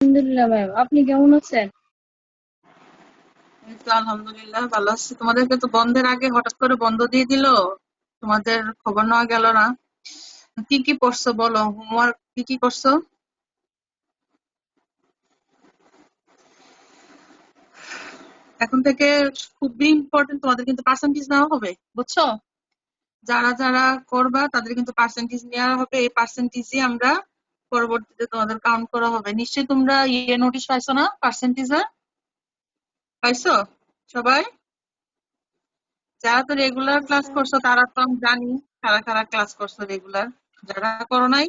আলহামদুলিল্লাহ ম্যাম, আপনি কেমন আছেন? এই তো আলহামদুলিল্লাহ ভালো আছি। তোমাদেরকে তো বন্ধের আগে হঠাৎ করে বন্ধ দিয়ে দিল, তোমাদের খবর নেওয়া গেল না। কি কি পড়ছো বলো, হোমওয়ার্ক কি কি করছো? এখন থেকে খুবই ইম্পর্টেন্ট, তোমাদের কিন্তু পার্সেন্টেজ নেওয়া হবে, বুঝছো? যারা যারা করবা তাদের কিন্তু পার্সেন্টেজ নেওয়া হবে। এই পার্সেন্টেজই আমরা পরবর্তীতে তোমাদের কাউন্ট করা হবে। নিশ্চয়ই তোমরা নোটিশ পাইছো না পার্সেন্টেজে? পাইছো সবাই? যারা তো রেগুলার ক্লাস করছো তারা তো আমি জানি কারা কারা ক্লাস করছো রেগুলার। যারা করো নাই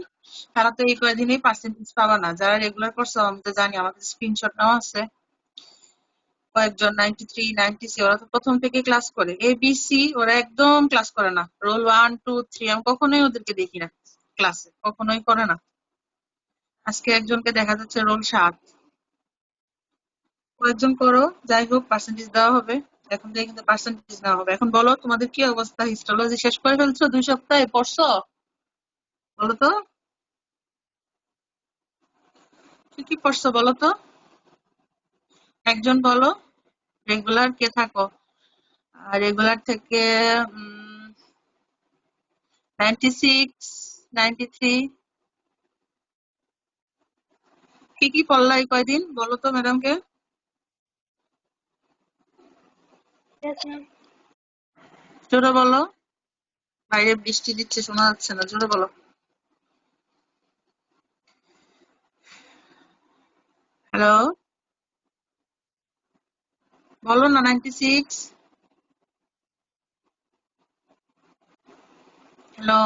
তারা তো এই কয়দিনেই পার্সেন্টেজ পাবা না। যারা রেগুলার করছো আমি তো জানি, আমাকে স্ক্রিনশট নেওয়া আছে। কয়েকজন 93, 96 ওরা তো প্রথম থেকে ক্লাস করে। ABC ওরা একদম ক্লাস করে না। রোল 1, 2, 3 আমি কখনোই ওদেরকে দেখি না ক্লাসে, কখনোই করে না। আজকে একজনকে দেখা যাচ্ছে রোল 7। কয়েকজন করো, যাই হোক পার্সেন্টেজ দেওয়া হবে। এখন থেকে কিন্তু পার্সেন্টেজ নেওয়া হবে। এখন বলো তোমাদের কি অবস্থা? হিস্টোলজি শেষ করে ফেলছো? 2 সপ্তাহে পড়ছো? বলো তো, কি কি পড়ছো বলো তো? একজন বলো। রেগুলার কে থাকো? রেগুলার থেকে 96, 93 কি কি পড়লা এই কয়দিন বলো তো ম্যাডামকে। Yes, ma'am. জোরে বলো, বাইরে বৃষ্টি দিচ্ছে শোনা যাচ্ছে না, জোরে বলো। হ্যালো, বলো না। 96। হ্যালো,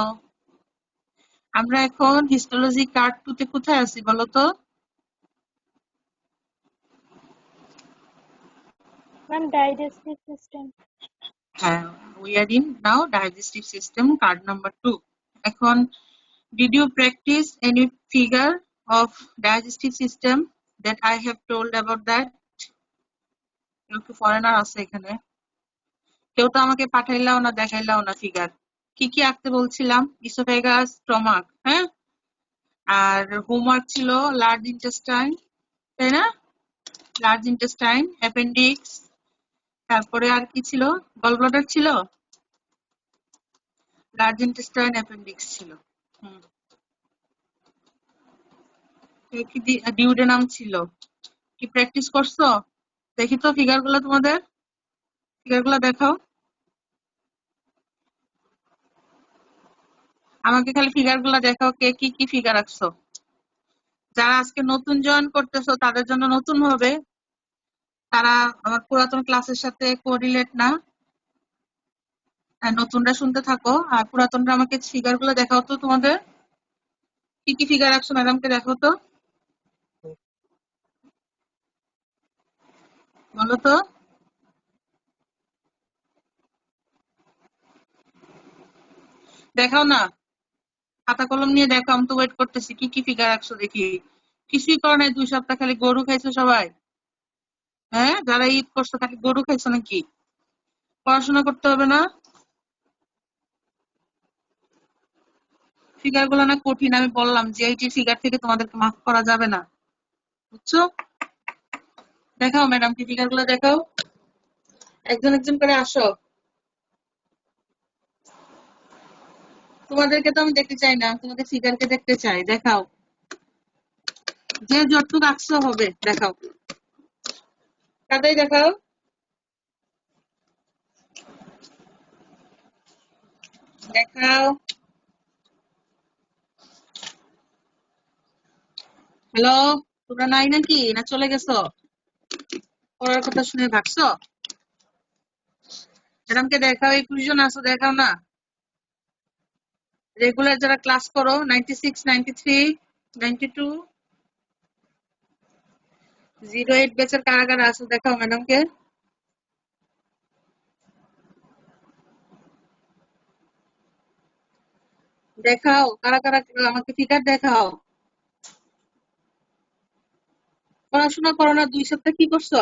আমরা এখন হিস্টোলজি কার্ড 2 তে কোথায় আছি বলো তো? Ma'am, digestive system. হ্যাঁ, we are in now digestive system card number 2. এখন did you practice any figure of digestive system that I have told about that? কেউ কি ফরেনার আছে এখানে? কেউ তো আমাকে পাঠাইলাও না, দেখাইলাও না ফিগার। কি কি আঁকতে বলছিলাম? ইসোফেগাস, স্টমাক, হ্যাঁ? আর হোমওয়ার্ক ছিল লার্জ ইন্টেস্টাইন, তাই না? লার্জ ইন্টেস্টাইন, অ্যাপেন্ডিক্স, তারপরে আর কি ছিল? গলব্লাডার ছিল, লার্জ ইন্টেস্টাইন, অ্যাপেন্ডিক্স ছিল। হুম, কি ডিউডেনাম ছিল। কি প্র্যাকটিস করছো? দেখি তো ফিগার গুলো তোমাদের, ফিগার গুলো দেখাও আমাকে, খালি ফিগার গুলা দেখাও, কে কি কি ফিগার আঁকছো। যারা আজকে নতুন জয়েন করতেছো তাদের জন্য নতুন হবে, তারা আমার পুরাতন ক্লাসের সাথে কোরিলেট না। নতুনরা শুনতে থাকো, আর পুরাতনরা আমাকে ফিগার গুলো দেখাও তো তোমাদের। কি কি ফিগার আঁকছো ম্যাডামকে দেখাও তো, বলো তো। দেখাও না, খাতা কলম নিয়ে দেখো, আমি তো ওয়েট করতেছি। কি কি ফিগার আঁকছো দেখি। কিছুই করো নাই 2 সপ্তাহ, খালি গরু খাইছো সবাই। হ্যাঁ, যারা ঈদ করছো খালি গরু খাইছো নাকি? পড়াশোনা করতে হবে না? ফিগার গুলো না কঠিন, আমি বললাম যে এই ফিগার থেকে তোমাদেরকে মাফ করা যাবে না, বুঝছো? দেখাও ম্যাডাম, কি ফিগার গুলো দেখাও। একজন একজন করে আসো। তোমাদেরকে তো আমি দেখতে চাই না, তোমাদের ফিগারকে দেখতে চাই, দেখাও। যে যতটুকু আঁকছো হবে, দেখাও, তাড়াতাড়ি দেখাও। দেখাও। হ্যালো, তোমরা নাই নাকি, না চলে গেছো? পড়ার কথা শুনে ভাগছো? ম্যাডামকে দেখাও, 21 জন আছো, দেখাও না। রেগুলার যারা ক্লাস করো, 96, 93, 92, 08 ব্যাচের কারা কারা আছো দেখাও ম্যাডামকে। দেখাও কারা কারা, আমাকে ফিগার দেখাও। পড়াশোনা করো না 2 সপ্তাহ, কি করছো?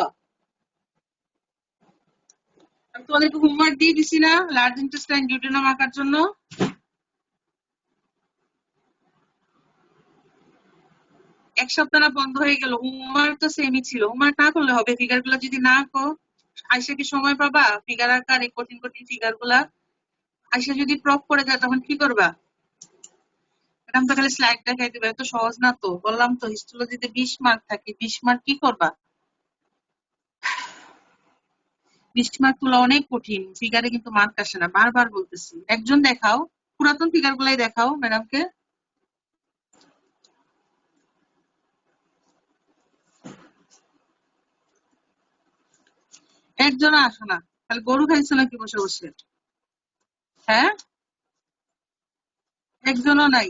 আমি তোমাদেরকে হোমওয়ার্ক দিয়ে দিছি না লার্জ ইন্টেস্টাইন ডিউটেনাম আঁকার জন্য? এক সপ্তাহ না বন্ধ হয়ে গেল, উমার তো সেমই ছিল। উমার না করলে হবে, ফিগার গুলা যদি না কো, আয়সা কি সময় পাবা ফিগার আঁকার এই কঠিন কঠিন ফিগার গুলা? আয়সা যদি প্রপ করে যায় তখন কি করবা? ম্যাডাম তো খালি স্লাইড দেখাই দিবে, এত সহজ না তো। বললাম তো হিস্টোলজিতে 20 মার্ক থাকে, 20 মার্ক কি করবা? 20 মার্ক তোলা অনেক কঠিন, ফিগারে কিন্তু মার্ক আসে না, বারবার বলতেছি। একজন দেখাও, পুরাতন ফিগার গুলাই দেখাও ম্যাডামকে। একজনও আসো না, খালি গরু খাইছো নাকি বসে বসে? হ্যাঁ, একজনও নাই।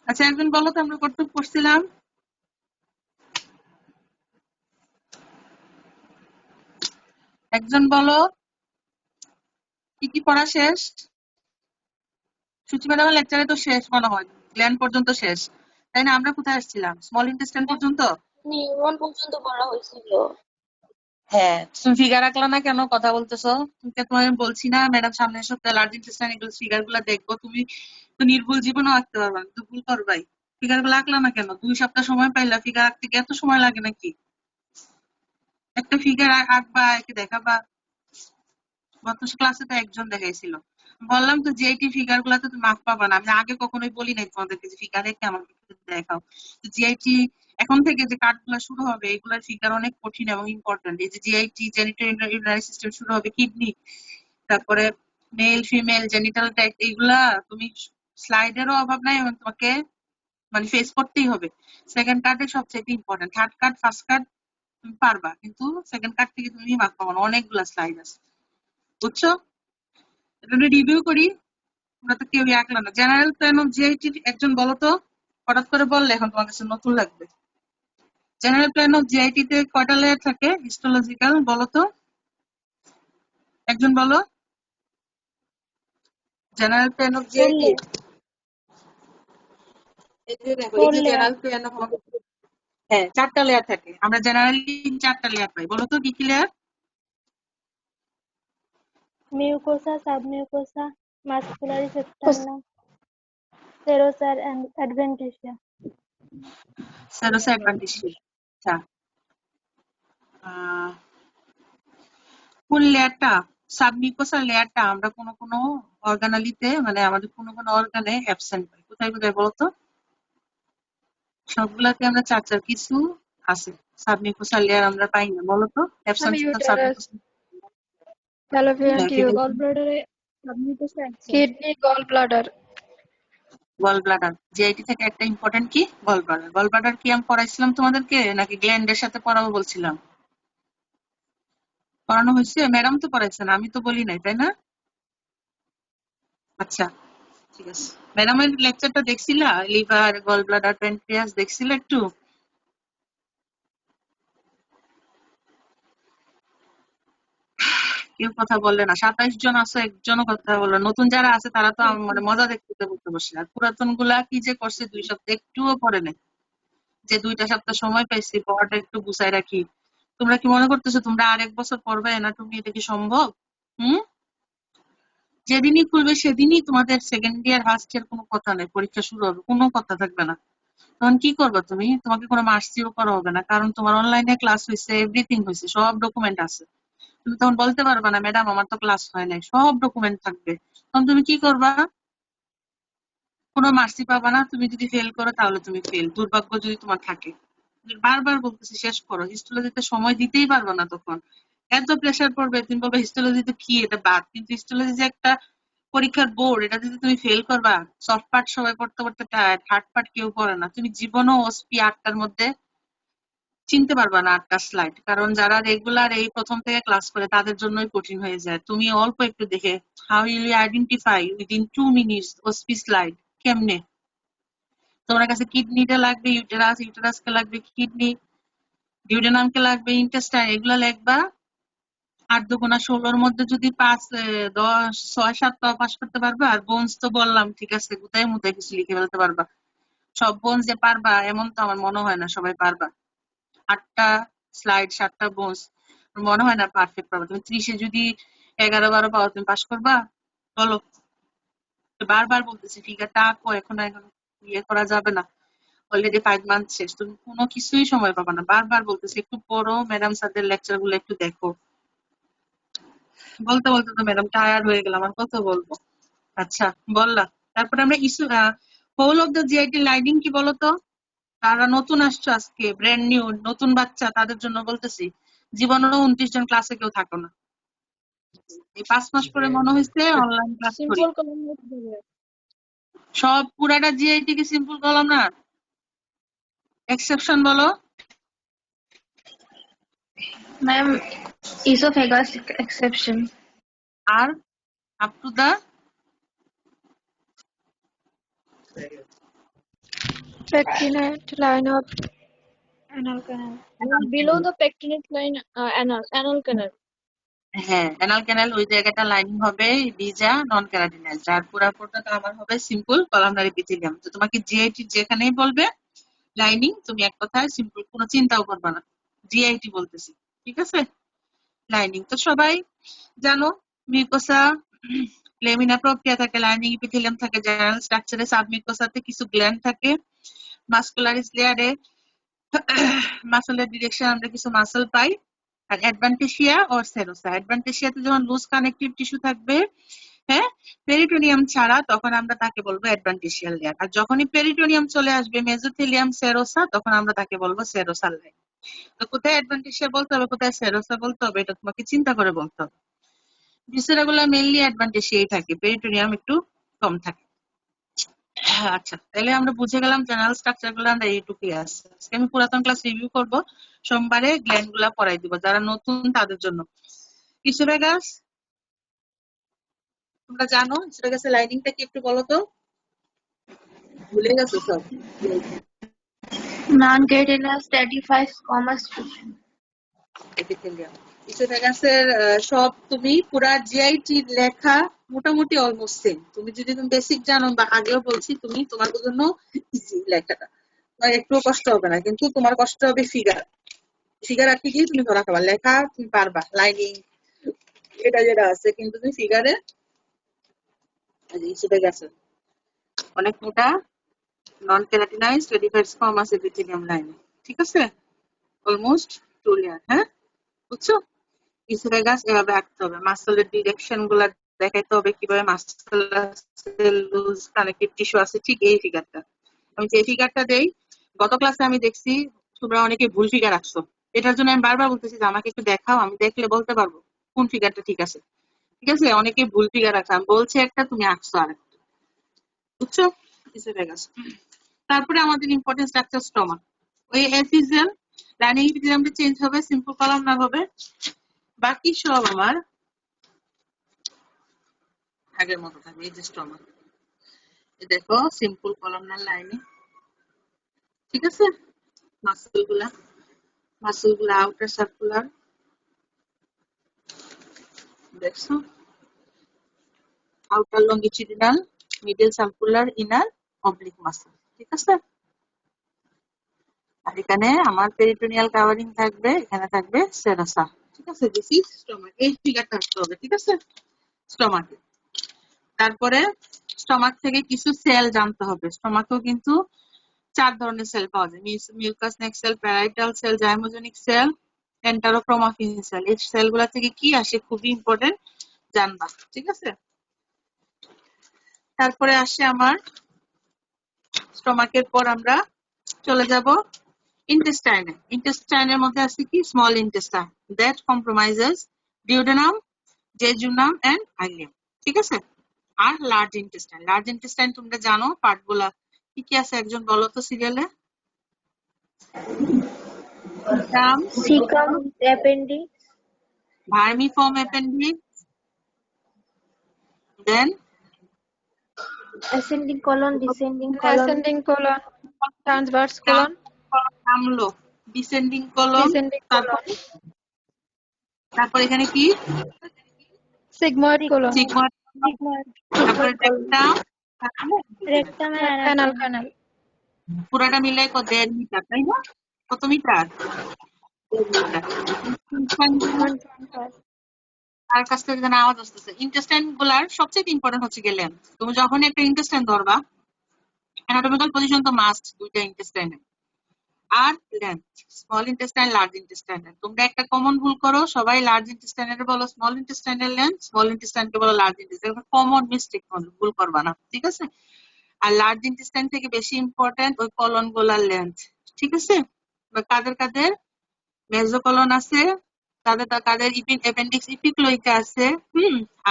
আচ্ছা একজন বলো তো আমরা কতটুকু পড়ছিলাম? একজন বলো কি কি পড়া শেষ? সুচি ম্যাডামের লেকচারে তো শেষ মনে হয়, গ্ল্যান্ড পর্যন্ত শেষ, তাই না? আমরা কোথায় আসছিলাম? স্মল ইন্টেস্টাইন পর্যন্ত। নিউরন পর্যন্ত পড়া হয়েছিল। হ্যাঁ, তুমি ফিগার আঁকলা না কেন? কথা বলতেছো। তোমায় আমি বলছি না ম্যাডাম সামনের সপ্তাহে লার্জ ইন্টেস্টাইন এগুলো ফিগার গুলা দেখবো, তুমি তো নির্ভুল জীবনেও আঁকতে পারবা না, তো ভুল করবাই। ফিগার গুলো আঁকলা না কেন? 2 সপ্তাহ সময় পাইলা, ফিগার আঁকতে কি এত সময় লাগে নাকি? একটা ফিগার আঁকবা, একে দেখাবা। গত ক্লাসে তো একজন দেখাইছিল। বললাম তো জিআইটি ফিগার গুলাতে তুমি মার্ক পাবা না, আমি আগে কখনোই বলি নাই তোমাদেরকে যে ফিগার এঁকে আমাকে দেখাও। জিআইটি এখন থেকে যে কার্ড গুলা শুরু হবে, এগুলার ফিগার অনেক কঠিন এবং ইম্পর্টেন্ট। এই যে জিআইটি জেনিটাল ইউরিনারি সিস্টেম শুরু হবে, কিডনি, তারপরে মেল ফিমেল জেনিটাল ট্র্যাক্ট, এইগুলা তুমি স্লাইডেরও অভাব নাই এবং তোমাকে মানে ফেস করতেই হবে। সেকেন্ড কার্ডে সবচেয়ে important, third card first card তুমি পারবা, কিন্তু সেকেন্ড কার্ড থেকে তুমি মার্ক পাবো না, অনেকগুলা স্লাইড আছে, বুঝছো? এটা রিভিউ করি, আমরা তো কেউ আঁকলাম না। জেনারেল প্ল্যান অফ জিআইটি একজন বলো তো, হঠাৎ করে বললে এখন তোমার কাছে নতুন লাগবে। জেনারেল প্ল্যান অফ জিআইটি তে কয়টা লেয়ার থাকে হিস্টোলজিক্যাল, বলো তো একজন বলো। জেনারেল প্ল্যান অফ জিআইটি, বললে এই যে দেখো, এই যে বললে জেনারেল প্ল্যান অফ, হ্যাঁ 4টা লেয়ার থাকে, আমরা জেনারেলি 4টা লেয়ার পাই। বলো তো কি কি layer? Mucosa, submucosa, muscularis externa, serosa and adventitia. Serosa adventitia. আচ্ছা, আহ কোন লেয়ারটা, সাবমিউকোসাল লেয়ারটা আমরা কোনো কোনো অর্গানালিতে মানে আমাদের কোনো কোনো অর্গানে অ্যাবসেন্ট পাই। কোথায় কোথায় বলতো? সবগুলাতে আমরা চার চার কিছু আছে, সাবমিউকোসাল লেয়ার আমরা পাই না, বলতো আমি absence of uterus, submucosal. Fallopian tube, gall ব্লাডারে, submucosa absent. Kidney, gall bladder. Gall bladder, GIT থেকে একটা ইম্পর্টেন্ট কি গল ব্লাডার। গল ব্লাডার কি আমি পড়াইছিলাম তোমাদেরকে নাকি গ্ল্যান্ডের সাথে পড়াবো বলছিলাম? পড়ানো হয়েছে, ম্যাডাম তো পড়াইছেন, আমি তো বলি নাই, তাই না? আচ্ছা ঠিক আছে, ম্যাডামের লেকচারটা দেখছিলা? লিভার, গল ব্লাডার, প্যানক্রিয়াস দেখছিলা একটু? কেউ কথা বললে না, 27 জন আছে, একজনও কথা বললো না। নতুন যারা আছে তারা তো মানে মজা দেখতে বলতে বসে, আর পুরাতন গুলা কি যে করছে 2 সপ্তাহ একটুও পড়ে নাই। যে 2টা সপ্তাহ সময় পাইছি, পড়াটা একটু গুছাই রাখি। তোমরা কি মনে করতেছো তোমরা আরেক বছর পড়বে না? তুমি এটা কি সম্ভব? হুম, যেদিনই খুলবে সেদিনই তোমাদের সেকেন্ড ইয়ার ফার্স্ট ইয়ার কোনো কথা নেই, পরীক্ষা শুরু হবে, কোনো কথা থাকবে না। তখন কি করবে তুমি? তোমাকে কোনো মার্কসিও করা হবে না, কারণ তোমার অনলাইনে ক্লাস হয়েছে, এভরিথিং হয়েছে, সব ডকুমেন্ট আছে। তুমি তখন বলতে পারবা না ম্যাডাম আমার তো ক্লাস হয় নাই, সব ডকুমেন্ট থাকবে। তখন তুমি কি করবা? কোনো মার্কসই পাবা না। তুমি যদি ফেল করো তাহলে তুমি ফেল, দুর্ভাগ্য যদি তোমার থাকে। বারবার বলতেছি শেষ করো, হিস্টোলজিতে সময় দিতেই পারবো না তখন, এত প্রেশার পড়বে, তুমি বলবে হিস্টোলজি তো কি এটা বাদ। কিন্তু হিস্টোলজি যে একটা পরীক্ষার বোর্ড, এটা যদি তুমি ফেল করবা, সফট পার্ট সবাই পড়তে পড়তে টায়ার্ড, হার্ড পার্ট কেউ পড়ে না। তুমি জীবনও ওসপি 8টার মধ্যে চিনতে পারবা না 8টা স্লাইড, কারণ যারা রেগুলার এই প্রথম থেকে ক্লাস করে তাদের জন্যই কঠিন হয়ে যায়। তুমি অল্প একটু দেখে, how will you identify within 2 minutes OSPE slide? কেমনে? তোমার কাছে কিডনিটা লাগবে, ইউটেরাস, ইউটেরাসকে লাগবে কিডনি, ডিউডেনামকে লাগবে ইন্টেস্টাইন, এগুলা লিখবা। 8 × 2 = 16 মধ্যে যদি 5 10 6 7 পাস করতে পারবা। আর বোনস তো বললাম, ঠিক আছে, গুতাই মুতাই কিছু লিখে ফেলতে পারবা। সব বোনস যে পারবা এমন তো আমার মনে হয় না সবাই পারবা। 8টা স্লাইড 7টা বোনস, মনে হয় না পারফেক্ট পারবা। তুমি 30-এ যদি 11 12 পাও, তুমি পাস করবা? বলো। বারবার বলতেছি ফিগারটা আঁকো, এখন এখন ইয়ে করা যাবে না, অলরেডি 5 মান্থ শেষ, তুমি কোনো কিছুই সময় পাবা না। বারবার বলতেছি একটু পড়ো, ম্যাডাম স্যারদের লেকচার গুলো একটু দেখো। বলতে বলতে তো ম্যাডাম টায়ার্ড হয়ে গেলাম, আর কত বলবো। আচ্ছা বললাম, তারপরে আমরা issue whole of the GIT lining কি বলতো? তারা নতুন আসছো আজকে, ব্র্যান্ড নিউ, নতুন বাচ্চা, তাদের জন্য বলতেছি জীবনেরও 29 জন ক্লাসে কেউ থাকো না। এই 5 মাস পরে মনে হয়েছে অনলাইন ক্লাস করি। সিম্পল কলম হবে। সব পুরাটা জিআইটি কি সিম্পল কলাম না? এক্সেপশন বলো। Ma'am oesophagus exception. আর up to the Pectinate line of anal canal. Below the pectinate line, anal canal. হ্যাঁ, অ্যানাল ক্যানাল ওই জায়গাটা লাইনিং হবে ভিজা নন ক্যারাটিনাইজ, আর পুরাপুরটা তো আমার হবে সিম্পল কলামনার এপিথেলিয়াম। তো তোমাকে জিআইটি যেখানেই বলবে লাইনিং, তুমি এক কথায় সিম্পল, কোনো চিন্তাও করবে না, জিআইটি বলতেছি, ঠিক আছে? লাইনিং তো সবাই জানো, মিউকোসা লেমিনা প্রক্রিয়া থাকে, লাইনিং এপিথেলিয়াম থাকে, জেনারেল স্ট্রাকচারে সাবমিউকোসাতে কিছু গ্ল্যান্ড থাকে, মাসকুলারিস লেয়ারে মাসলের ডিরেকশন আমরা কিছু মাসল পাই, আর অ্যাডভান্টেশিয়া অর সেরোসা। অ্যাডভান্টেশিয়াতে যখন লুজ কানেকটিভ টিস্যু থাকবে, হ্যাঁ, পেরিটোনিয়াম ছাড়া, তখন আমরা তাকে বলবো অ্যাডভান্টেশিয়াল লেয়ার। আর যখনই পেরিটোনিয়াম চলে আসবে, মেজোথেলিয়াম, সেরোসা, তখন আমরা তাকে বলবো সেরোসাল লাইন। তো কোথায় অ্যাডভান্টেশিয়া বলতে হবে, কোথায় সেরোসা বলতে হবে, এটা তোমাকে চিন্তা করে বলতে হবে। ভিসেরাগুলো মেইনলি অ্যাডভান্টেশিয়াই থাকে, পেরিটোনিয়াম একটু কম থাকে। আচ্ছা, তাহলে আমরা বুঝে গেলাম জেনারেল স্ট্রাকচার গুলো আমরা এইটুকুই আছে। আজকে আমি পুরাতন ক্লাস রিভিউ করব, সোমবারে গ্ল্যান্ড গুলা পড়াই দিব যারা নতুন তাদের জন্য। ইসোফেগাস তোমরা জানো, ইসোফেগাসের লাইনিংটা কি একটু বলো তো? ভুলে গেছো সব। Non-cartilage stratifies comma epithelium. ইসোফেগাসের সব তুমি পুরা জিআইটি লেখা মোটামুটি অলমোস্ট সেম। তুমি যদি বেসিক জানো, বা আগেও বলছি, তুমি তোমার জন্য ইজি লেখাটা, তোমার একটু কষ্ট হবে না, কিন্তু তোমার কষ্ট হবে ফিগার। ফিগার আঁকতে গিয়ে তুমি ধরা খাবা, লেখা তুমি পারবা, লাইনিং এটা যেটা আছে, কিন্তু তুমি ফিগারে ইসোফেগাস অনেক মোটা non keratinised stratified squamous epithelium line, ঠিক আছে? অলমোস্ট 2 লেয়ার, হ্যাঁ বুঝছো? ইসোফেগাস এভাবে আঁকতে হবে, মাসলের ডিরেকশন গুলা দেখাইতে হবে, কিভাবে মাসল লুজ কানেক্টিভ টিস্যু আছে, ঠিক এই ফিগারটা। আমি যে ফিগারটা দেই, গত ক্লাসে আমি দেখছি তোমরা অনেকে ভুল ফিগার আঁকছো। এটার জন্য আমি বারবার বলতেছি যে আমাকে একটু দেখাও, আমি দেখলে বলতে পারবো কোন ফিগারটা ঠিক আছে। ঠিক আছে, অনেকে ভুল ফিগার আঁকছে, আমি বলছি একটা, তুমি আঁকছো আরেকটা, বুঝছো? ইসোফেগাস। তারপরে আমাদের ইম্পর্টেন্ট স্ট্রাকচার স্টোমা। ওই এফিজিয়াল লাইনিং এপিথেলিয়ামটা চেঞ্জ হবে, সিম্পল কলামনার হবে, বাকি সব আমার আগের মতো থাকবে। এই যে স্টোমা, দেখো সিম্পল কলামনার লাইনিং, ঠিক আছে? মাসল গুলা আউটার সার্কুলার, দেখছো, outer longitudinal, middle circular, inner oblique muscle, ঠিক আছে? আর এখানে আমার পেরিটোনিয়াল কাভারিং থাকবে, এখানে থাকবে সেরোসা, ঠিক আছে? This is stomach. এই ফিগারটা আসতে হবে, ঠিক আছে? স্টোমাকে। তারপরে স্টোমাক থেকে কিছু সেল জানতে হবে। স্টোমাকেও কিন্তু 4 ধরনের সেল পাওয়া যায়, mucous neck cell, parietal cell, zymogenic cell, enterochromaffin cell. এই সেলগুলা থেকে কি আসে খুবই ইম্পর্টেন্ট জানবা, ঠিক আছে? তারপরে আসে আমার স্টোমাকের পর আমরা চলে যাব ইন্টেস্টাইনে। ইন্টেস্টাইনের মধ্যে আছে কি? Small intestine that compromises duodenum, jejunum and ileum, ঠিক আছে? আর লার্জ ইন্টেস্টাইন। লার্জ ইন্টেস্টাইন তোমরা জানো পার্ট গুলা কি কি আছে, একজন বলো তো সিরিয়ালে। Cecum appendix, ভার্মিফর্ম অ্যাপেন্ডিক্স, দেন ascending colon, descending colon, Ascending colon, transverse colon, আমলো, descending কলম, descending তারপর colon, তারপর এখানে কি? sigmoid colon, সিগময়েড, sigmoid, তারপরে rectum, rectum and anal anal canal. পুরাটা মিলাই 1.5 মিটার, তাই না? কত মিটার? 1.5 মিটার। 1.5. আর কাছ থেকে যেন আওয়াজ আসতেছে। ইন্টেস্টাইন গুলার সবচেয়ে ইম্পর্টেন্ট হচ্ছে গেলেন, তুমি যখন একটা ইন্টেস্টাইন ধরবা, অ্যানাটমিক্যাল পজিশন তো মাস্ট দুইটা ইন্টেস্টাইনে। আর লেন্থ, স্মল ইন্টেস্টাইন লার্জ ইন্টেস্টাইনের। তোমরা একটা কমন ভুল করো, সবাই লার্জ ইন্টেস্টাইনের বলো স্মল ইন্টেস্টাইনের লেন্থ, স্মল ইন্টেস্টাইনকে বলো লার্জ ইন্টেস্টাইন। কমন মিস্টেক, ভুল করবা না, ঠিক আছে? আর লার্জ ইন্টেস্টাইন থেকে বেশি ইম্পর্টেন্ট ওই কলন গুলার লেন্থ, ঠিক আছে? কাদের কাদের মেজোকলন আছে, তাদের কাদের অ্যাপেন্ডিক্স ইপিক্লোইকা আছে,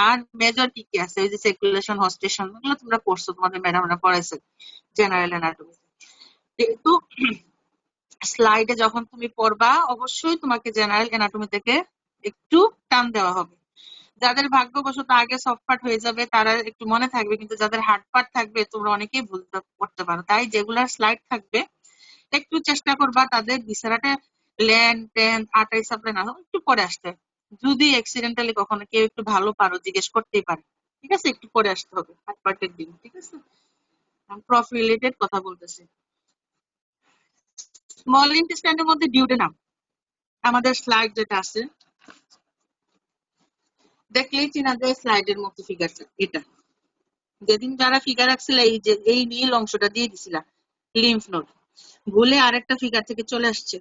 আর মেজর কি কি আছে, ওই যে সার্কুলেশন হস্টেশন, ওগুলো তোমরা পড়ছো, তোমাদের ম্যাডামরা পড়াইছে জেনারেল অ্যানাটমি। কিন্তু স্লাইডে যখন তুমি পড়বা অবশ্যই তোমাকে জেনারেল অ্যানাটমি থেকে একটু টান দেওয়া হবে। যাদের ভাগ্যবশত আগে সফট পার্ট হয়ে যাবে তারা একটু মনে থাকবে, কিন্তু যাদের হার্ড পার্ট থাকবে তোমরা অনেকেই ভুল করতে পারো। তাই যেগুলার স্লাইড থাকবে একটু চেষ্টা করবা তাদের বিছানাটা লেন্থ টেন্থ আটাই সাপ্লাই না একটু পরে আসতে। যদি অ্যাক্সিডেন্টালি কখনো কেউ একটু ভালো পারো জিজ্ঞেস করতেই পারে, ঠিক আছে? একটু পরে আসতে হবে হার্ড পার্টের দিন, ঠিক আছে? প্রফ রিলেটেড কথা বলতেছি। স্মল ইন্টেস্টাইনের মধ্যে ডিউডেনাম, আমাদের স্লাইড যেটা আছে দেখলেই চিনা যায় স্লাইডের মধ্যে ফিগারটা এটা। যেদিন যারা ফিগার রাখছিল এই যে এই নীল অংশটা দিয়ে দিছিলা লিম্ফ নোড, ভুলে আরেকটা ফিগার থেকে চলে আসছে,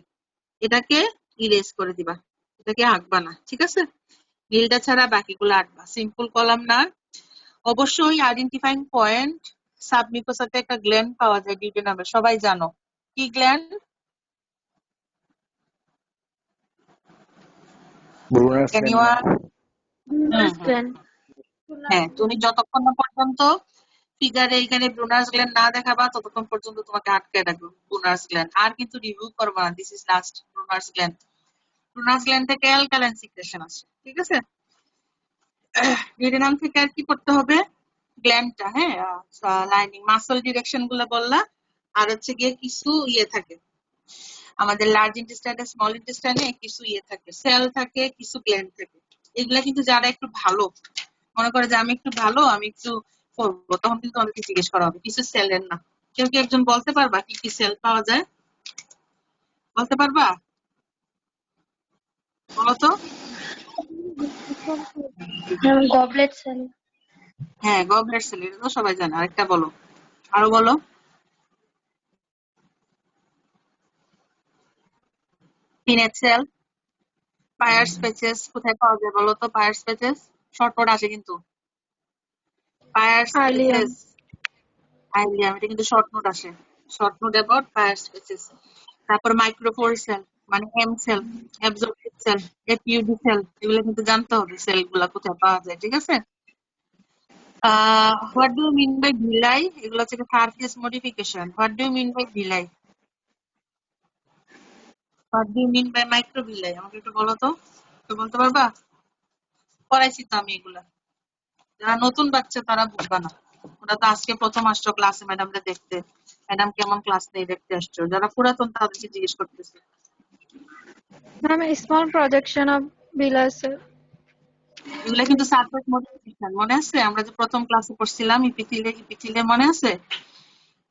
এটাকে ইরেজ করে দিবা, এটাকে আঁকবা না, ঠিক আছে? নীলটা ছাড়া বাকিগুলো আঁকবা, সিম্পল কলাম না। অবশ্যই আইডেন্টিফাইং পয়েন্ট, সাবমিউকোসাতে একটা গ্ল্যান্ড পাওয়া যায় ডিউডেনামে, সবাই জানো কি gland? Brunner's anyone? Brunner's gland. হ্যাঁ, তুমি যতক্ষণ না পর্যন্ত ফিগারে এখানে ব্রুনার্স গ্ল্যান্ড না দেখাবা ততক্ষণ পর্যন্ত তোমাকে আটকে রাখবে ব্রুনার্স গ্ল্যান্ড, আর কিন্তু রিভিউ করবা না। This is last Brunner's gland. Brunner's gland থেকে অ্যালকালাইন সিক্রেশন আসে, ঠিক আছে? ডিউডেনাম থেকে আর কি করতে হবে? গ্ল্যান্ডটা, হ্যাঁ, লাইনিং মাসল ডিরেকশন গুলো বললা, আর হচ্ছে গিয়ে কিছু ইয়ে থাকে আমাদের লার্জ ইন্টেস্টাইনে স্মল ইন্টেস্টাইনে, কিছু ইয়ে থাকে সেল থাকে, কিছু গ্ল্যান্ড থাকে। এগুলা কিন্তু যারা একটু ভালো মনে করে যে আমি একটু ভালো আমি একটু করবো, তখন কিন্তু অনেকে জিজ্ঞেস করা হবে কিছু সেলের না। কেউ কি একজন বলতে পারবা কি কি সেল পাওয়া যায়? বলতে পারবা? বলো তো। Goblet cell. হ্যাঁ, গবলেট সেল, এটা তো সবাই জানে। আরেকটা বলো, আরো বলো। পিনেট সেল, পায়ার্স প্যাচেস কোথায় পাওয়া যায় বলো তো? পায়ার্স প্যাচেস শর্ট নোট আসে কিন্তু, পায়ার্স Ileum. প্যাচেস আইলিয়াম, এটা কিন্তু শর্ট নোট আসে, short note about Peirce patches. তারপর মাইক্রোফোর সেল মানে এম সেল, অ্যাবজর্পটিভ সেল, এপিইউডি সেল, এগুলো কিন্তু জানতে হবে সেল গুলা কোথায় পাওয়া যায়, ঠিক আছে? What do you mean by villi? এগুলো হচ্ছে surface modification. What do you mean by villi? What do you mean by microvilli? আমাকে একটু বলো তো, একটু বলতে পারবা? পড়াইছি তো আমি এগুলা, যারা নতুন বাচ্চা তারা বুঝবা না, ওরা তো আজকে প্রথম আসছো ক্লাসে ম্যাডামরা দেখতে, ম্যাডাম কেমন ক্লাস নেই দেখতে আসছো। যারা পুরাতন তাদেরকে জিজ্ঞেস করতেছে। Ma'am, a small projection of villi cell. এগুলা কিন্তু সারফেস মডিফিকেশন, মনে আছে আমরা যে প্রথম ক্লাসে পড়ছিলাম ইপিথিলে মনে আছে?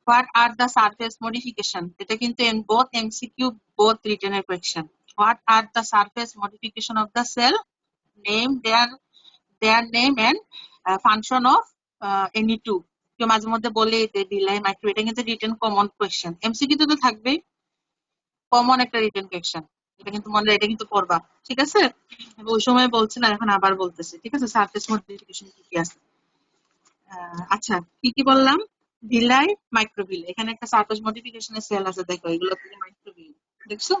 What are the surface modification, এটা কিন্তু in both MCQ both written এর question. What are the surface modification of the cell? Name their name and function of any two. কেউ মাঝে মধ্যে বলে বিলাই মাইক্রো, এটা কিন্তু রিটেন কমন কোয়েশ্চেন, এমসিকিউ তো থাকবেই, কমন একটা রিটেন কোয়েশ্চেন, এটা কিন্তু মনে, এটা কিন্তু পড়বা, ঠিক আছে? ওই সময় বলছি না, এখন আবার বলতেছি, ঠিক আছে? সারফেস মডিফিকেশন কি কি আছে? আচ্ছা, কি কি বললাম? ভিলাই, মাইক্রোভিল, এখানে একটা সারফেস মডিফিকেশনের সেল আছে, দেখো এগুলো থেকে মাইক্রোভিল, দেখছো?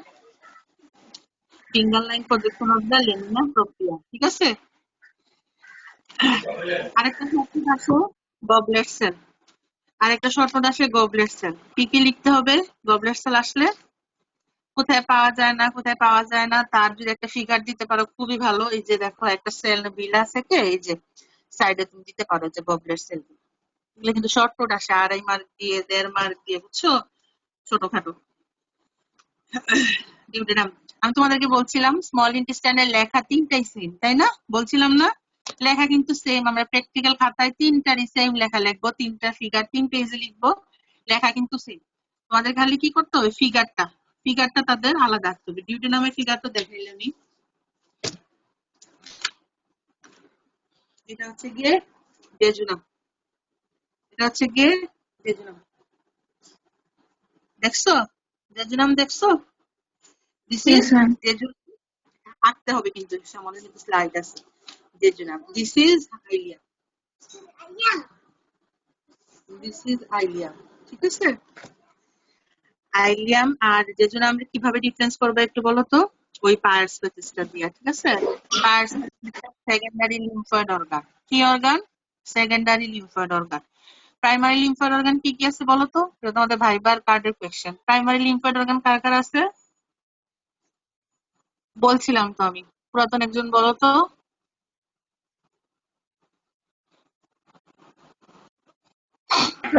Finger line projection of the laminar প্রক্রিয়া, ঠিক আছে? আরেকটা শর্টকাট আছে গবলেট সেল, আরেকটা শর্টকাট আছে গবলেট সেল। কি কি লিখতে হবে গবলেট সেল আসলে? কোথায় পাওয়া যায় না, কোথায় পাওয়া যায় না তার যদি একটা ফিগার দিতে পারো খুবই ভালো। এই যে দেখো একটা সেল বিল আছে কে, এই যে সাইডে তুমি দিতে পারো যে গবলেট সেল, এগুলো কিন্তু শর্ট নোট আসে 2.5 মার্ক দিয়ে 1.5 মার্ক দিয়ে, বুঝছো? ছোটখাটো। ডিউডেনাম, আমি তোমাদেরকে বলছিলাম স্মল ইন্টেস্টাইনের লেখা তিনটাই সেম, তাই না? বলছিলাম না? লেখা কিন্তু সেম, আমরা প্র্যাকটিক্যাল খাতায় তিনটারই সেম লেখা লিখবো, তিনটা ফিগার 3 পেজে লিখবো, লেখা কিন্তু সেম। তোমাদের খালি কি করতে হবে, ফিগারটা তাদের আলাদা আসতে হবে। ডিউডেনামের ফিগারটা দেখাইলে আমি, এটা হচ্ছে গিয়ে ডেজুনাম, এটা হচ্ছে গিয়ে ডেজুনাম, দেখছো? জেজুনাম দেখছো? This is Yes, ma'am. Jejunum. আঁকতে হবে কিন্তু সামনে কিন্তু স্লাইড আছে। Jejunum, this is ileum, this is ileum. ঠিক আছে? আইলিয়াম আর জেজুনাম কিভাবে ডিফারেন্স করবে একটু বলো তো? ওই পায়ার স্পেসিসটা দিয়ে। ঠিক আছে? পায়ার সেকেন্ডারি লিম্ফয়েড অর্গান। কি organ? Secondary lymphoid organ. Primary lymphoid organ কি কি আছে বলো তো? এটা তোমাদের ভাইবার কার্ডের কোয়েশ্চেন। প্রাইমারি লিম্ফয়েড অর্গান কার কার আছে? বলছিলাম তো আমি। পুরাতন একজন বলো তো।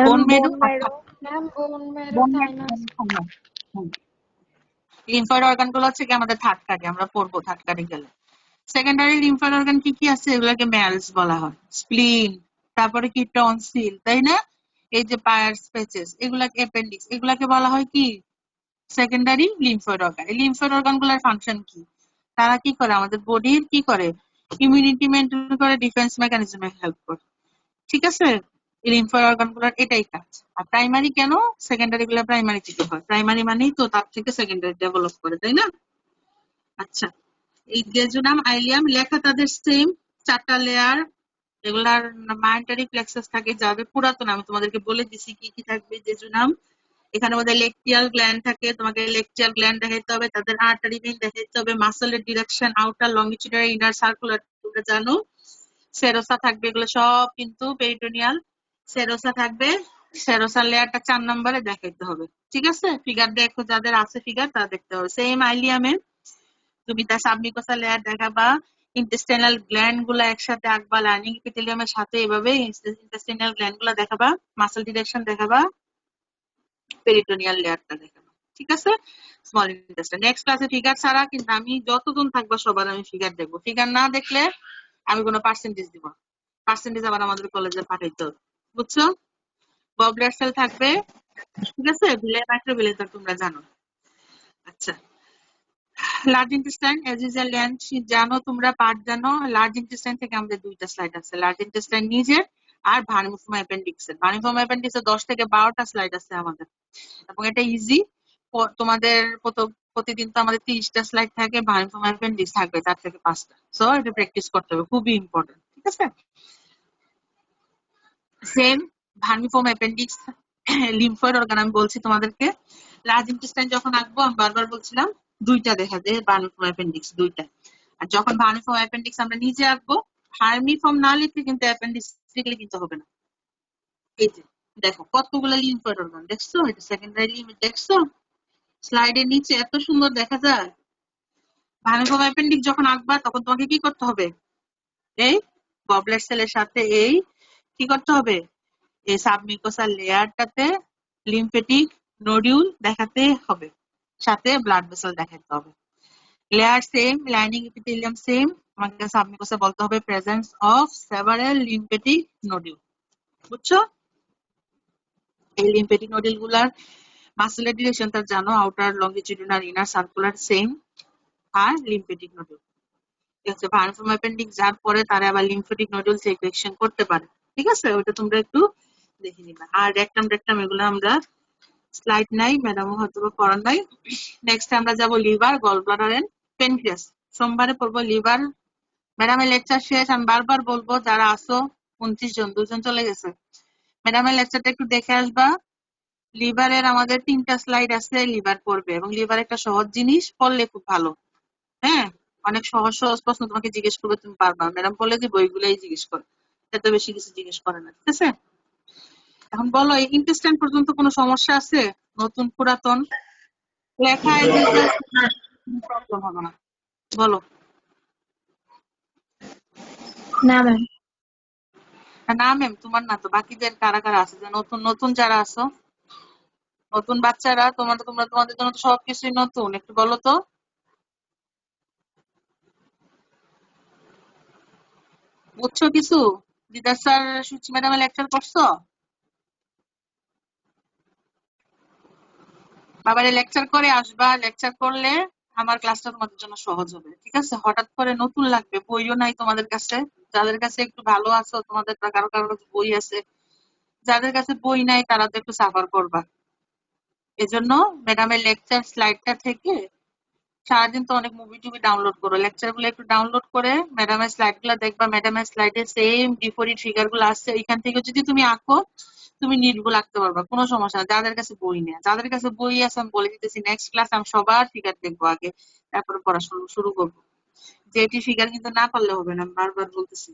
বোন Ma'am, মেরু bone আর marrow. Ma'am, bone marrow, বোন thymus. লিম্ফয়েড অর্গান গুলো হচ্ছে কি আমাদের থার্ড কার্ডে, আমরা পড়বো থার্ড কার্ডে গেলে। সেকেন্ডারি লিম্ফয়েড অর্গান কি কি আছে? এগুলোকে ম্যালস বলা হয়। স্প্লিন, তারপরে কি টনসিল, তাই না? এই যে পায়ার স্পেসেস, এগুলাকে অ্যাপেন্ডিক্স, এগুলাকে বলা হয় কি? Secondary lymphoid organ. এই লিম্ফয়েড অর্গান গুলোর ফাংশন কি? তারা কি করে? আমাদের বডির কি করে? ইমিউনিটি মেনটেন করে, ডিফেন্স মেকানিজমে হেল্প করে। ঠিক আছে? এই লিম্ফয়েড অর্গান গুলোর এটাই কাজ। আর প্রাইমারি কেন? সেকেন্ডারি গুলো প্রাইমারি থেকে হয়। প্রাইমারি মানেই তো তার থেকে সেকেন্ডারি ডেভেলপ করে, তাই না? আচ্ছা, এই জেজুনাম আইলিয়াম লেখা তাদের সেম, 4টা লেয়ার। এগুলার মায়োন্টারি প্লেক্সাস থাকে, যাদের পুরাতন আমি তোমাদেরকে বলে দিছি কি কি থাকবে। জেজুনাম, এখানে মধ্যে লেকটিয়াল গ্ল্যান্ড থাকে, তোমাকে লেকটিয়াল গ্ল্যান্ড দেখাইতে হবে, তাদের আর্টারি ভেইন দেখাইতে হবে, মাসলের ডিরেকশন, আউটার লংগিটিউডাল, ইনার সার্কুলার, তোমরা জানো। সেরোসা থাকবে, এগুলো সব কিন্তু পেরিটোনিয়াল। সেরোসা থাকবে, সেরোসার লেয়ারটা 4 নম্বরে দেখাইতে হবে। ঠিক আছে? ফিগার দেখো, যাদের আছে ফিগার তারা দেখতে হবে। সেম আইলিয়ামে তুমি তার সাবমিউকাসা লেয়ার দেখাবা, ইন্টেস্টাইনাল গ্ল্যান্ড গুলা একসাথে আঁকবা, লার্নিং এপিথেলিয়ামের সাথে এভাবে ইন্টেস্টাইনাল গ্ল্যান্ড গুলা দেখাবা, মাসল ডিরেকশন দেখাবা, পেরিটোনিয়াল লেয়ারটা দেখাবা। ঠিক আছে? Small intestine. নেক্সট ক্লাসে ফিগার ছাড়া, কিন্তু আমি যতজন থাকবো সবার আমি ফিগার দেখবো। ফিগার না দেখলে আমি কোনো পার্সেন্টেজ দিব না। পার্সেন্টেজ আবার আমাদের কলেজে পাঠাইতে হবে। বুঝছো? গবলেট সেল থাকবে। ঠিক আছে? ভিলে মাইক্রোভিলেটর তোমরা জানো। আচ্ছা, লার্জ ইন্টেস্টাইন এজ ইউজুয়াল জানো তোমরা, পার্ট জানো। লার্জ ইন্টেস্টাইন থেকে আমাদের 2টা স্লাইড আছে, লার্জ ইন্টেস্টাইন নিজের আর ভার্মিফর্ম অ্যাপেন্ডিক্সের। ভার্মিফর্ম অ্যাপেন্ডিক্সের 10 থেকে 12টা স্লাইড আছে আমাদের, এবং এটা ইজি। তোমাদের প্রতিদিন তো আমাদের 30টা স্লাইড থাকে, ভার্মিফর্ম অ্যাপেন্ডিক্স থাকবে 4 থেকে 5টা। সো এটা প্র্যাকটিস করতে হবে, খুবই ইম্পর্টেন্ট। ঠিক আছে? Same vermiform appendix, lymphoid organ আমি বলছি তোমাদেরকে। লার্জ ইন্টেস্টাইন যখন আঁকবো আমি বারবার বলছিলাম 2টা দেখা যায়, ভার্মিফর্ম অ্যাপেন্ডিক্স 2টা। আর যখন ভার্মিফর্ম অ্যাপেন্ডিক্স আমরা নিজে আঁকবো, ভার্মিফর্ম না লিখে কিন্তু অ্যাপেন্ডিক্স লিখলে কিন্তু হবে না। এই যে দেখো কতগুলো লিম্ফয়েড অর্গান, দেখছো? এটা সেকেন্ডারি লিম্ফ, দেখছো? স্লাইডের নিচে এত সুন্দর দেখা যায়। ভার্মিফর্ম অ্যাপেন্ডিক্স যখন আঁকবা তখন তোমাকে কি করতে হবে? এই গবলেট সেলের সাথে এই কি করতে হবে? এই সাবমিউকোসাল লেয়ারটাতে লিম্ফেটিক নোডিউল দেখাতে হবে, সাথে ব্লাড ভেসেল দেখাতে হবে। Layer same, lining epithelium same, আমাকে সাবমিউকোসা বলতে হবে presence of several lymphatic nodule. বুঝছো? এই লিম্ফেটিক নোডিউল গুলার মাসেলের ডিরেকশন তার জানো, outer longitudinal, inner circular same. আর লিম্ফেটিক নোডিউল হচ্ছে ভার্মিফর্ম অ্যাপেন্ডিক্স যার পরে তারা আবার লিম্ফেটিক নোডিউল সেক্রেশন করতে পারে। ঠিক আছে? ওটা তোমরা একটু দেখে নিবা। আর রেকটাম এগুলো আমরা স্লাইড নাই, ম্যাডামও হয়তো পড়ান নাই। নেক্সট আমরা যাব liver, gall bladder and pancreas. সোমবারে পড়বো লিভার। ম্যাডামের লেকচার শেষ, আমি বারবার বলবো যারা আসো 29 জন, 2 জন চলে গেছে, ম্যাডামের লেকচারটা একটু দেখে আসবা। লিভারের আমাদের 3টা স্লাইড আছে, লিভার পড়বে, এবং লিভার একটা সহজ জিনিস, পড়লে খুব ভালো। হ্যাঁ, অনেক সহজ সহজ প্রশ্ন তোমাকে জিজ্ঞেস করবে, তুমি পারবা। ম্যাডাম বলে যে বইগুলাই জিজ্ঞেস করে, এত বেশি কিছু জিজ্ঞেস করে না। ঠিক আছে? এখন বলো, এই ইন্টেস্টাইন পর্যন্ত কোনো সমস্যা আছে? নতুন পুরাতন লেখা এজ ইউজুয়াল, প্রবলেম হবে না। বলো। না ম্যাম। না ম্যাম তোমার না তো, বাকিদের কারা কারা আছে যে নতুন নতুন যারা আছো, নতুন বাচ্চারা, তোমাদের জন্য তো সবকিছুই নতুন, একটু বলো তো। বুঝছো কিছু? দিদার স্যার, সুচি ম্যাডামের লেকচার করছো? বাবারে লেকচার করে আসবা, লেকচার করলে আমার ক্লাসটা তোমাদের জন্য সহজ হবে। ঠিক আছে? হঠাৎ করে নতুন লাগবে, বইও নাই তোমাদের কাছে। যাদের কাছে একটু ভালো আছো, তোমাদের কারো কারো কাছে বই আছে, যাদের কাছে বই নাই তারা তো একটু সাফার করবা। এজন্য ম্যাডামের লেকচার স্লাইডটা থেকে সারাদিন তো অনেক মুভি টুভি ডাউনলোড করো, লেকচার গুলো একটু ডাউনলোড করে ম্যাডামের স্লাইড গুলো দেখবা, ম্যাডামের স্লাইডে সেম বিপরীত ফিগার গুলো আসছে, এখান থেকে যদি তুমি আঁকো তুমি নিটগুলো আঁকতে পারবা, কোনো সমস্যা না। যাদের কাছে বই নেই, যাদের কাছে বই আছে আমি বলে দিতেছি নেক্সট ক্লাস আমি সবার ফিগার দেখবো আগে, তারপরে পড়াশোনা শুরু করবো। যেটি ফিগার কিন্তু না পারলে হবে না, আমি বারবার বলতেছি।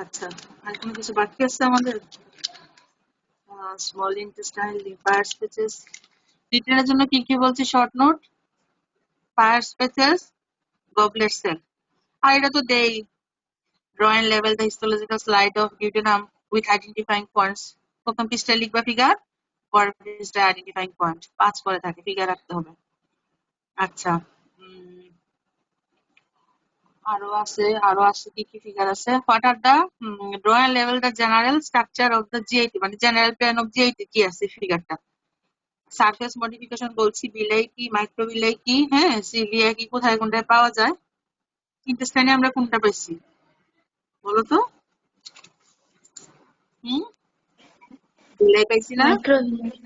আচ্ছা, আর কোনো কিছু বাকি আছে আমাদের? স্মল ইন্টেস্টাইন, লিভার স্পেসেস, রিটেনের জন্য কি কি বলছি short note? Fire spaces, goblet cell. আর এটা তো দেই, draw and level the histological slide of duodenum with identifying points। প্রথম পৃষ্ঠায় লিখবা ফিগার, পরের পৃষ্ঠায় আইডেন্টিফাইং পয়েন্ট, 5 করে থাকে, ফিগার রাখতে হবে। আচ্ছা, আরো আছে কি কি ফিগার আছে? What are the draw and level the general structure of the GIT, মানে জেনারেল প্ল্যান অফ GIT কি আছে ফিগারটা। সারফেস মডিফিকেশন বলছি, বিলাই কি, মাইক্রোবিলাই কি, হ্যাঁ, সিলিয়া কি, কোথায় কোনটায় পাওয়া যায়, ইন্টেস্টাইনে আমরা কোনটা পেয়েছি বলো তো? বিলাই পাইছি না? মাইক্রোভিলাই,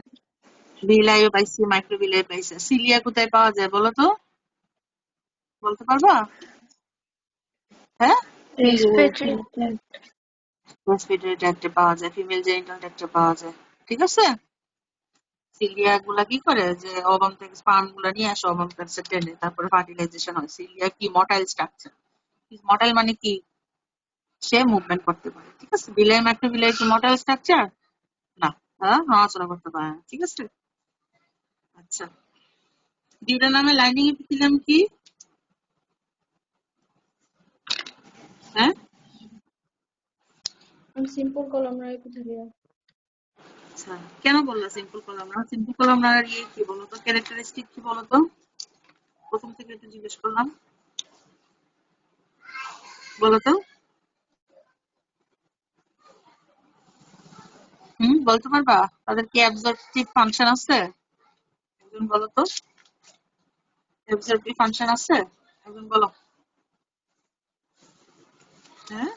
বিলাইও পাইছি, মাইক্রোবিলাই পাইছি, সিলিয়া কোথায় পাওয়া যায় বলো তো? বলতে পারবা? হ্যাঁ, রেসপিরেটরি ট্র্যাক্ট, রেসপিরেটরি ট্র্যাক্টে পাওয়া যায়, ফিমেল জেনিটাল ট্র্যাক্টে পাওয়া যায়। ঠিক আছে, সিলিয়া গুলা কি করে যে ওভাম থেকে স্পার্ম গুলা নিয়ে আসে, ওভাম থেকে টেনে তারপরে ফার্টিলাইজেশন হয়। সিলিয়া কি মটাইল স্ট্রাকচার, মটাইল মানে কি, সে মুভমেন্ট করতে পারে। ঠিক আছে, বিলাই মাইক্রোবিলাই কি মটাইল স্ট্রাকচার না, তারা নড়াচড়া করতে পারে না। ঠিক আছে, আচ্ছা, ডিউডেনামে লাইনিং এপিথেলিয়াম কি? হ্যাঁ, আমি সিম্পল কলামনার এপিথেলিয়াম। আচ্ছা, কেন বললা সিম্পল কলামনার? সিম্পল কলামনার ইয়ে কি বলতো, ক্যারেক্টারিস্টিক কি বলতো? প্রথম থেকে একটু জিজ্ঞেস করলাম, বলতো। বলতে পারবা? তাদের কি অ্যাবজর্পটিভ ফাংশন আছে? একজন বলো তো, অ্যাবজর্পটিভ ফাংশন আছে? একজন বলো। হ্যাঁ,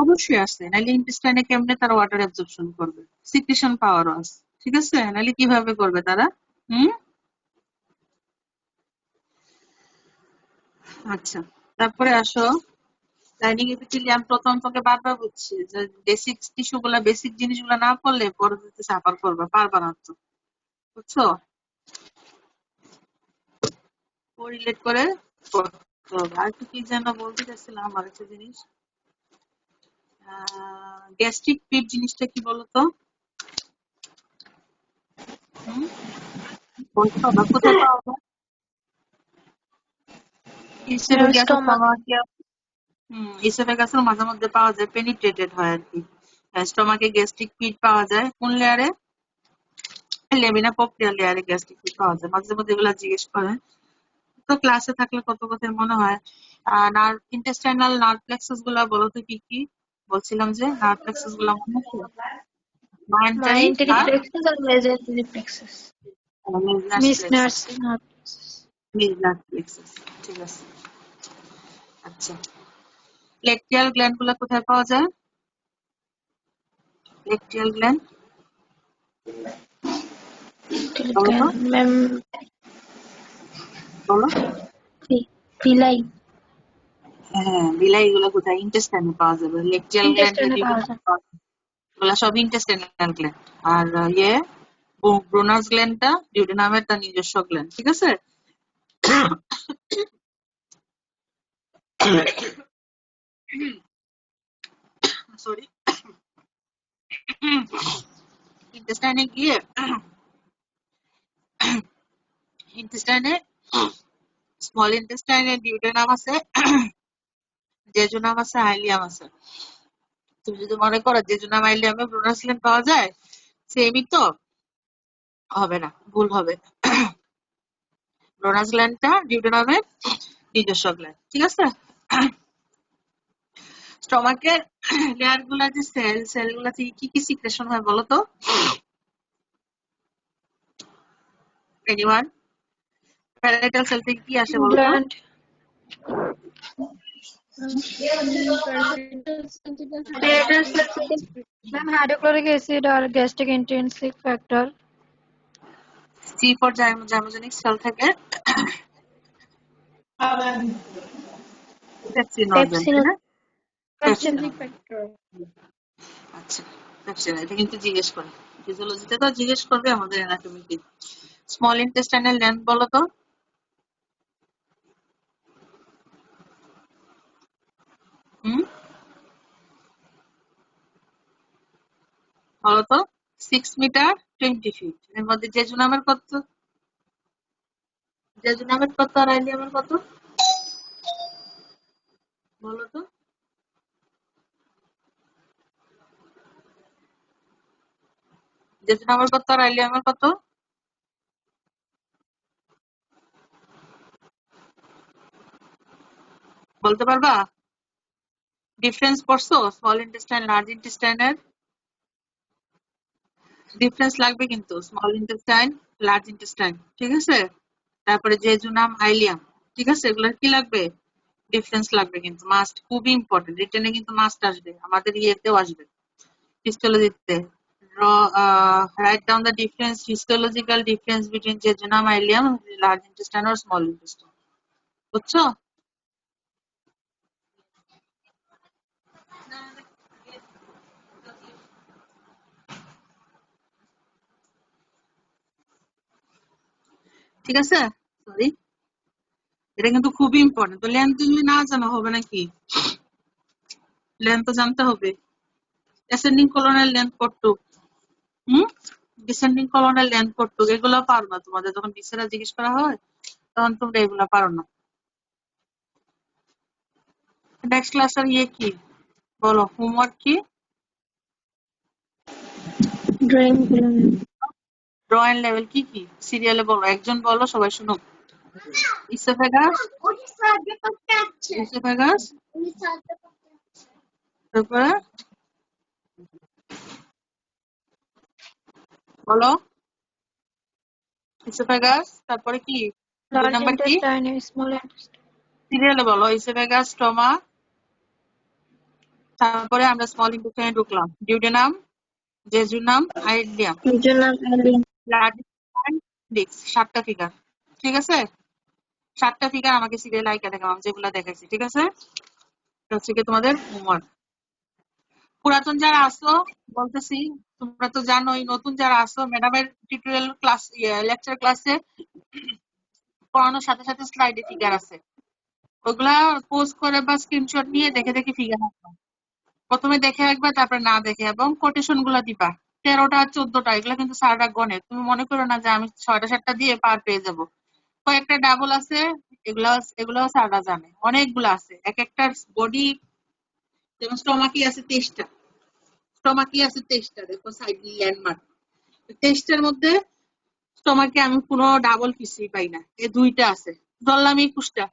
অবশ্যই আছে, নাইলে ইন্টেস্টাইনে কেমনে তারা ওয়াটার অ্যাবজর্পশন করবে? সিক্রেশন পাওয়ারও আছে। ঠিক আছে, নাইলে কিভাবে করবে তারা? হুম, আচ্ছা, তারপরে আসো, লাইনিং এপিথেলিয়াম প্রথম তোকে বারবার বুঝছি যে বেসিক টিস্যু গুলা, বেসিক জিনিসগুলা না পড়লে পরবর্তীতে সাফার করবে, পারবা না তো, বুঝছো? কোরিলেট করে করতে হবে। আর কি যেন বলতে চাচ্ছিলাম, আমার একটা জিনিস, গ্যাস্ট্রিক পিট জিনিসটা কি বলতো? বলতে পারবা কোথায় পাওয়া যায়? ইসোফেগাসের স্টমাক, স্টমাকে, ইসোফেগাসের মাঝে মধ্যে পাওয়া যায়, পেনিট্রেটেড হয় আর কি। স্টমাকে গ্যাস্ট্রিক পিট পাওয়া যায় কোন লেয়ারে? লেমিনা প্রোপ্রিয়া লেয়ারে গ্যাস্ট্রিক পিট পাওয়া যায়। মাঝে মধ্যে এগুলা জিজ্ঞেস করে, তো ক্লাসে থাকলে কত কথা মনে হয়। নার্ভ, ইন্টেস্টাইনাল নার্ভ প্লেক্সাস গুলা বলো তো কি কি? বলছিলাম যে নার্ভ প্লেক্সাস গুলা মনে আছে? মাইন্টারি মাইন্টারি আর প্লেক্সাস আর মেজেন্টারি প্লেক্সাস, মেজনাস মিসনার্স প্লেক্সাস। নার্ভ। মেজনাস প্লেক্সাস, ঠিক আছে। আচ্ছা, লেকটিয়াল গ্ল্যান্ড গুলা কোথায় পাওয়া যায়? লেকটিয়াল গ্ল্যান্ড বলো তো, ম্যাম, বলো। ভিলাই, হ্যাঁ, বিলাই গুলো কোথায়? ইন্টেস্টাইনে পাওয়া যাবে। লেকটিয়াল গ্ল্যান্ড, ইন্টেস্টাইনে পাওয়া যায়। এগুলা সব ইন্টেস্টাইনাল গ্ল্যান্ড। আর ইয়ে ব্রুনাস গ্ল্যান্ডটা ডিউডেনামের তার নিজস্ব গ্ল্যান্ড। ঠিক আছে, সরি, ইন্টেস্টাইনে গিয়ে, ইন্টেস্টাইনে স্মল ইন্টেস্টাইনে ডিউডেনাম আছে, জেজুনাম আছে, হাইলিয়াম আছে। তুমি যদি মনে করো জেজুনাম হাইলিয়ামে ব্রুনাস গ্ল্যান্ড পাওয়া যায়, সেমই তো হবে না, ভুল হবে। ব্রুনাস গ্ল্যান্ডটা ডিউডেনামের নিজস্ব গ্ল্যান্ড। ঠিক আছে, স্টমাকের লেয়ার গুলা যে সেল গুলা থেকে কি কি সিক্রেশন হয় বলো তো? এনিওয়ান? প্যারাইটাল সেল থেকে কি আসে বলো তো? Gland, Ma'am, hydrochloric acid or gastric intrinsic factor. Chief or zymogenic cell থেকে পেপসিন অর্জন, তাই না? পেপসিন। Intrinsic factor. আচ্ছা, পেপসিন এটা কিন্তু জিজ্ঞেস করে ফিজিওলজিতে, তো জিজ্ঞেস করবে আমাদের অ্যানাটমিতে। স্মল ইন্টেস্টাইনাল লেন্থ বলো তো। বলো তো 6 মিটার 20 ফিট। এর মধ্যে জেজুনামের কত, জেজুনামের কত আর আইলিয়ামের কত বলো তো। জেজুনামের কত আর আইলিয়ামের কত বলতে পারবা? ডিফারেন্স পড়ছো স্মল ইন্টেস্টাইন লার্জ ইন্টেস্টাইনের? ডিফারেন্স লাগবে কিন্তু, স্মল ইন্টেস্টাইন লার্জ ইন্টেস্টাইন, ঠিক আছে? তারপরে জেজুনাম আইলিয়াম, ঠিক আছে? এগুলোর কি লাগবে? ডিফারেন্স লাগবে কিন্তু, মাস্ট, খুবই ইম্পর্টেন্ট। রিটেনে কিন্তু মাস্ট আসবে, আমাদের ইয়েতেও আসবে হিস্টোলজিতে। write down the difference, histological difference between jejunum ileum, large intestine or small intestine. বুঝছো? ঠিক আছে, সরি, এটা কিন্তু খুবই ইম্পর্টেন্ট। তো লেন্থ যদি না জানা হবে নাকি, লেন্থ তো জানতে হবে। অ্যাসেন্ডিং কোলনের লেন্থ কতটুক, ডিসেন্ডিং কোলনের লেন্থ কতটুক, এগুলো পারবা। তোমাদের যখন বিসিরা জিজ্ঞেস করা হয় তখন তোমরা এগুলা পারো না। নেক্সট ক্লাসের ইয়ে কি বলো, হোমওয়ার্ক কি? ড্রয়িং গুলো ম্যাম। ড্রয়িং লেভেল কি কি সিরিয়ালে বলো, একজন বলো, সবাই শুনুক। ইসোফেগাস, ইসোফেগাস, তারপরে বলো ইসোফেগাস, তারপরে কি, দুই Large নাম্বার কি intestine, small intestine. সিরিয়ালে বলো? ইসোফেগাস, স্টমাক, তারপরে আমরা স্মল ইন্টেস্টাইনে ঢুকলাম, duodenum, jejunum, ileum, jejunum ileum. Large intestine, ডিক্স। 7টা ফিগার, ঠিক আছে? 7টা ফিগার আমাকে সিরিয়াল আইকা দেখাও, যেগুলো দেখাইছি, ঠিক আছে? এটা হচ্ছে কি তোমাদের হোমওয়ার্ক। পুরাতন যারা আসো বলতেছি, তোমরা তো জানোই, নতুন যারা আসো ম্যাডামের টিউটোরিয়াল ক্লাস, লেকচার ক্লাসে পড়ানোর সাথে সাথে স্লাইডে ফিগার আছে, ওগুলা পোস্ট করে বা স্ক্রিনশট নিয়ে দেখে দেখে ফিগার আঁকবা। প্রথমে দেখে রাখবা, তারপরে না দেখে, এবং কোটেশন গুলা দিবা। 13টা 14টা, এগুলা কিন্তু স্যাররা গণে, তুমি মনে করো না যে আমি 6টা 7টা দিয়ে পার পেয়ে যাবো। কয়েকটা ডাবল আছে, এগুলাও স্যাররা জানে, অনেকগুলো আছে। এক একটার বডি, যেমন স্টমাকি আছে 23টা, স্টমাকি আছে 23টা, দেখো সাইড ল্যান্ডমার্ক। 23টার মধ্যে স্টমাকে আমি কোনো ডাবল কিছুই পাই না, এই 2টা আছে। ধরলাম 21টা,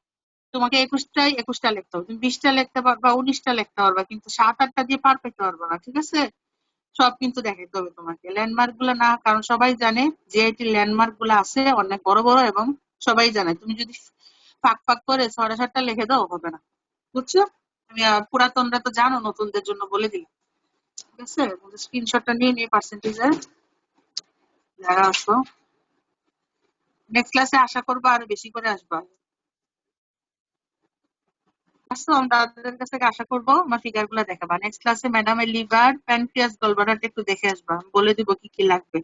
তোমাকে 21টা লিখতে হবে। তুমি 20টা লিখতে পারবা, 19টা লিখতে পারবা, কিন্তু 7-8টা দিয়ে পার পেতে পারবো না, ঠিক আছে? সব কিন্তু দেখাইতে হবে তোমাকে, ল্যান্ডমার্ক গুলা না, কারণ সবাই জানে যে এটি ল্যান্ডমার্ক গুলো আছে অনেক বড় বড়, এবং সবাই জানে। তুমি যদি ফাঁক ফাঁক করে 6টা 7টা লিখে দাও, হবে না, বুঝছো? আমি পুরাতনরা তো জানো, নতুনদের জন্য বলে দিলাম, ঠিক আছে? স্ক্রিনশটটা নিয়ে নিয়ে পার্সেন্টেজের যারা আসো, নেক্সট ক্লাসে আশা করবো আরো বেশি করে আসবা। আসো, আমরা আপনাদের কাছ থেকে আশা করবো আমার ফিগার গুলা দেখাবা। নেক্সট ক্লাসে ম্যাডামের লিভার, প্যানক্রিয়াস, গলব্লাডারটা একটু দেখে আসবা, বলে দিব কি কি লাগবে,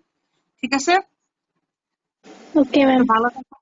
ঠিক আছে? Okay ma'am. ভালো থাকো।